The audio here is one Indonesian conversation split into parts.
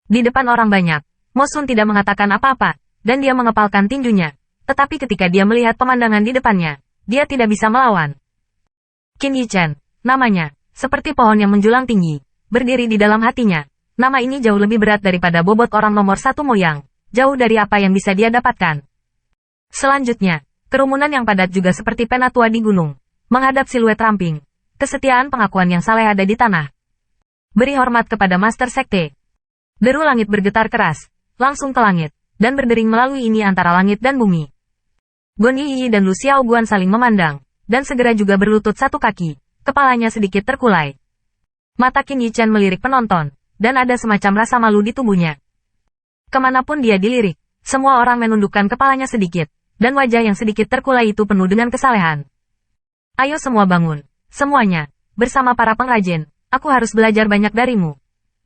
Di depan orang banyak, Mo Sun tidak mengatakan apa-apa, dan dia mengepalkan tinjunya. Tetapi ketika dia melihat pemandangan di depannya, dia tidak bisa melawan. Qin Yichen, namanya, seperti pohon yang menjulang tinggi, berdiri di dalam hatinya. Nama ini jauh lebih berat daripada bobot orang nomor satu Moyang, jauh dari apa yang bisa dia dapatkan. Selanjutnya, kerumunan yang padat juga seperti penatua di gunung, menghadap siluet ramping. Kesetiaan pengakuan yang saleh ada di tanah. Beri hormat kepada Master Sekte. Deru langit bergetar keras, langsung ke langit, dan berdering melalui ini antara langit dan bumi. Gon Yiyi dan Lu Xiaoguan saling memandang, dan segera juga berlutut satu kaki, kepalanya sedikit terkulai. Mata Qin Yichen melirik penonton, dan ada semacam rasa malu di tubuhnya. Kemanapun dia dilirik, semua orang menundukkan kepalanya sedikit, dan wajah yang sedikit terkulai itu penuh dengan kesalehan. Ayo semua bangun, semuanya, bersama para pengrajin, aku harus belajar banyak darimu.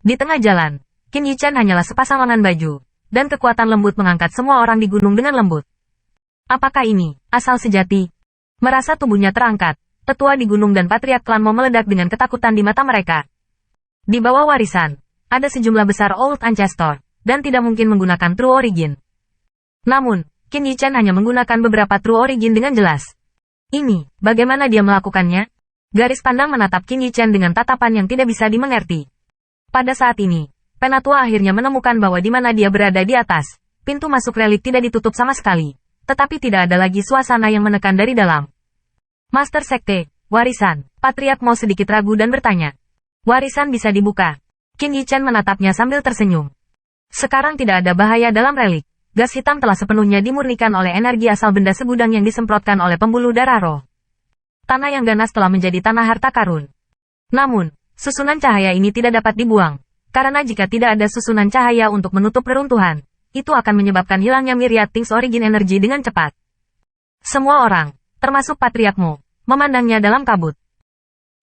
Di tengah jalan, Qin Yichen hanyalah sepasang lengan baju, dan kekuatan lembut mengangkat semua orang di gunung dengan lembut. Apakah ini asal sejati? Merasa tubuhnya terangkat, tetua di gunung dan patriark klan Mo meledak dengan ketakutan di mata mereka. Di bawah warisan, ada sejumlah besar Old Ancestor, dan tidak mungkin menggunakan True Origin. Namun, Qin Yichen hanya menggunakan beberapa True Origin dengan jelas. Ini, bagaimana dia melakukannya? Garis pandang menatap Qin Yichen dengan tatapan yang tidak bisa dimengerti. Pada saat ini, Penatua akhirnya menemukan bahwa di mana dia berada di atas, pintu masuk relik tidak ditutup sama sekali, tetapi tidak ada lagi suasana yang menekan dari dalam. Master Sekte, warisan, Patriark Mo sedikit ragu dan bertanya. Warisan bisa dibuka. Qin Yichen menatapnya sambil tersenyum. Sekarang tidak ada bahaya dalam relik. Gas hitam telah sepenuhnya dimurnikan oleh energi asal benda segudang yang disemprotkan oleh pembuluh darah roh. Tanah yang ganas telah menjadi tanah harta karun. Namun, susunan cahaya ini tidak dapat dibuang. Karena jika tidak ada susunan cahaya untuk menutup reruntuhan, itu akan menyebabkan hilangnya Myriad Things Origin Energy dengan cepat. Semua orang, termasuk Patriark Mo, memandangnya dalam kabut.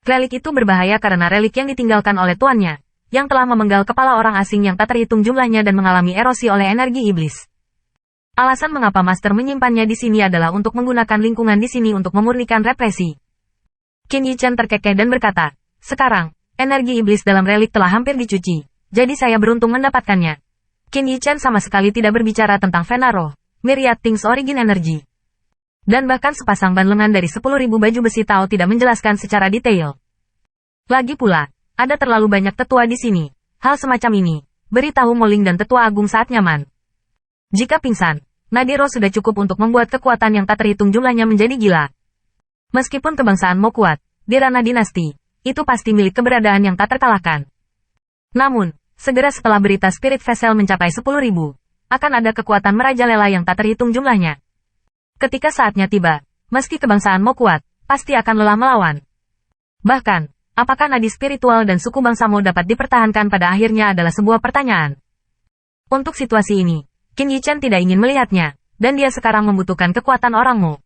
Relik itu berbahaya karena relik yang ditinggalkan oleh tuannya, yang telah memenggal kepala orang asing yang tak terhitung jumlahnya dan mengalami erosi oleh energi iblis. Alasan mengapa Master menyimpannya di sini adalah untuk menggunakan lingkungan di sini untuk memurnikan represi. Qin Yichen terkekeh dan berkata, sekarang, energi iblis dalam relik telah hampir dicuci, jadi saya beruntung mendapatkannya. Qin Yichen sama sekali tidak berbicara tentang Vena Roh, Myriad Things Origin Energy. Dan bahkan sepasang ban lengan dari 10.000 baju besi Tao tidak menjelaskan secara detail. Lagi pula, ada terlalu banyak tetua di sini. Hal semacam ini, beritahu Moling dan tetua agung saat nyaman. Jika pingsan, nadi roh sudah cukup untuk membuat kekuatan yang tak terhitung jumlahnya menjadi gila. Meskipun kebangsaan Mo kuat, di ranah dinasti, itu pasti milik keberadaan yang tak terkalahkan. Namun, segera setelah berita Spirit Vessel mencapai 10.000, akan ada kekuatan merajalela yang tak terhitung jumlahnya. Ketika saatnya tiba, meski kebangsaan Mo kuat, pasti akan lelah melawan. Bahkan, apakah nadi spiritual dan suku bangsa Mo dapat dipertahankan pada akhirnya adalah sebuah pertanyaan. Untuk situasi ini, Qin Yichen tidak ingin melihatnya, dan dia sekarang membutuhkan kekuatan orang Mo.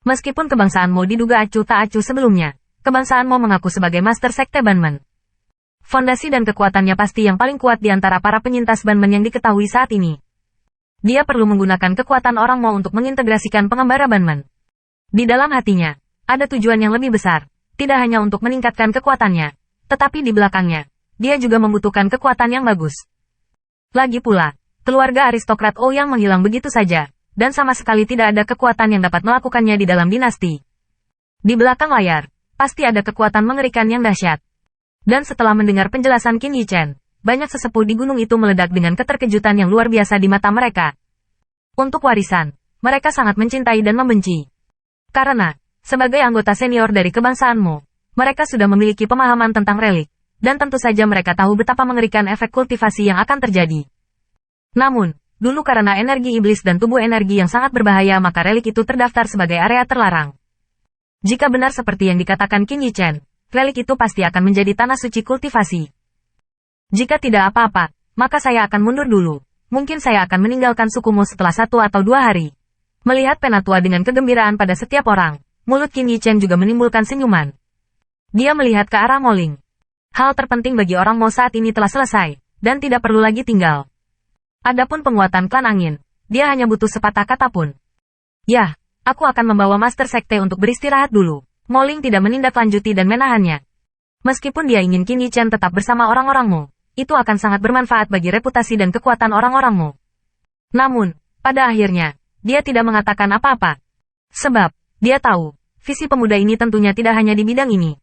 Meskipun kebangsaan Mo diduga acuh tak acuh sebelumnya, kebangsaan Mo mengaku sebagai Master Sekte Banmen. Fondasi dan kekuatannya pasti yang paling kuat di antara para penyintas Banmen yang diketahui saat ini. Dia perlu menggunakan kekuatan orang Mo untuk mengintegrasikan pengembara Banmen. Di dalam hatinya, ada tujuan yang lebih besar, tidak hanya untuk meningkatkan kekuatannya, tetapi di belakangnya, dia juga membutuhkan kekuatan yang bagus. Lagi pula, keluarga aristokrat Ouyang menghilang begitu saja, dan sama sekali tidak ada kekuatan yang dapat melakukannya di dalam dinasti. Di belakang layar, pasti ada kekuatan mengerikan yang dahsyat. Dan setelah mendengar penjelasan Qin Yichen, banyak sesepuh di gunung itu meledak dengan keterkejutan yang luar biasa di mata mereka. Untuk warisan, mereka sangat mencintai dan membenci. Karena, sebagai anggota senior dari kebangsaan Mo, mereka sudah memiliki pemahaman tentang relik, dan tentu saja mereka tahu betapa mengerikan efek kultivasi yang akan terjadi. Namun, dulu karena energi iblis dan tubuh energi yang sangat berbahaya maka relik itu terdaftar sebagai area terlarang. Jika benar seperti yang dikatakan Qin Yichen, relik itu pasti akan menjadi tanah suci kultivasi. Jika tidak apa-apa, maka saya akan mundur dulu. Mungkin saya akan meninggalkan sukumu setelah 1 atau 2 hari. Melihat penatua dengan kegembiraan pada setiap orang, mulut Qin Yichen juga menimbulkan senyuman. Dia melihat ke arah Moling. Hal terpenting bagi orang Mo saat ini telah selesai, dan tidak perlu lagi tinggal. Adapun penguatan klan angin, dia hanya butuh sepatah kata pun. Yah, aku akan membawa Master Sekte untuk beristirahat dulu. Moling tidak menindaklanjuti dan menahannya. Meskipun dia ingin Qin Yichen tetap bersama orang-orang Mo, itu akan sangat bermanfaat bagi reputasi dan kekuatan orang-orangmu. Namun, pada akhirnya, dia tidak mengatakan apa-apa. Sebab, dia tahu, visi pemuda ini tentunya tidak hanya di bidang ini.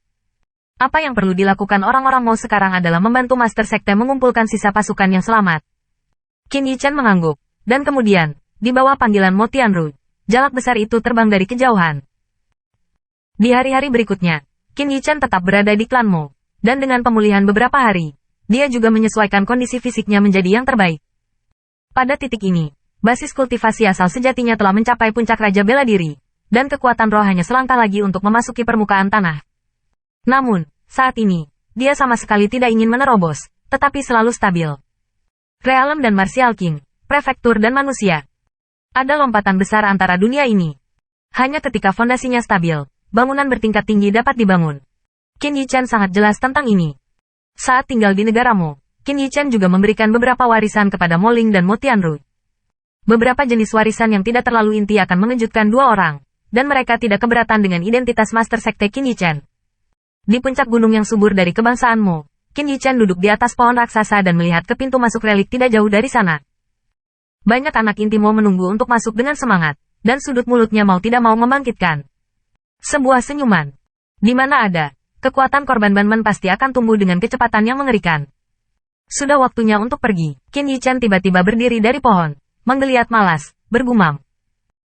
Apa yang perlu dilakukan orang-orang Mo sekarang adalah membantu Master Sekte mengumpulkan sisa pasukan yang selamat. Qin Yichen mengangguk, dan kemudian, di bawah panggilan Mo Tianru, jalak besar itu terbang dari kejauhan. Di hari-hari berikutnya, Qin Yichen tetap berada di klan Mo, dan dengan pemulihan beberapa hari, dia juga menyesuaikan kondisi fisiknya menjadi yang terbaik. Pada titik ini, basis kultivasi asal sejatinya telah mencapai puncak Raja Bela Diri, dan kekuatan roh hanya selangkah lagi untuk memasuki permukaan tanah. Namun, saat ini, dia sama sekali tidak ingin menerobos, tetapi selalu stabil. Realem dan Martial King, prefektur dan manusia. Ada lompatan besar antara dunia ini. Hanya ketika fondasinya stabil, bangunan bertingkat tinggi dapat dibangun. Qin Yichen sangat jelas tentang ini. Saat tinggal di negara Mo, Qin Yichen juga memberikan beberapa warisan kepada Mo Ling dan Mo Tianru. Beberapa jenis warisan yang tidak terlalu inti akan mengejutkan dua orang, dan mereka tidak keberatan dengan identitas Master Sekte Qin Yichen. Di puncak gunung yang subur dari kebangsaan Mo, Qin Yichen duduk di atas pohon raksasa dan melihat ke pintu masuk relik tidak jauh dari sana. Banyak anak inti Mo menunggu untuk masuk dengan semangat, dan sudut mulutnya mau tidak mau membangkitkan sebuah senyuman. Di mana ada kekuatan korban Banman pasti akan tumbuh dengan kecepatan yang mengerikan. Sudah waktunya untuk pergi. Qin Yichen tiba-tiba berdiri dari pohon, menggeliat malas, bergumam.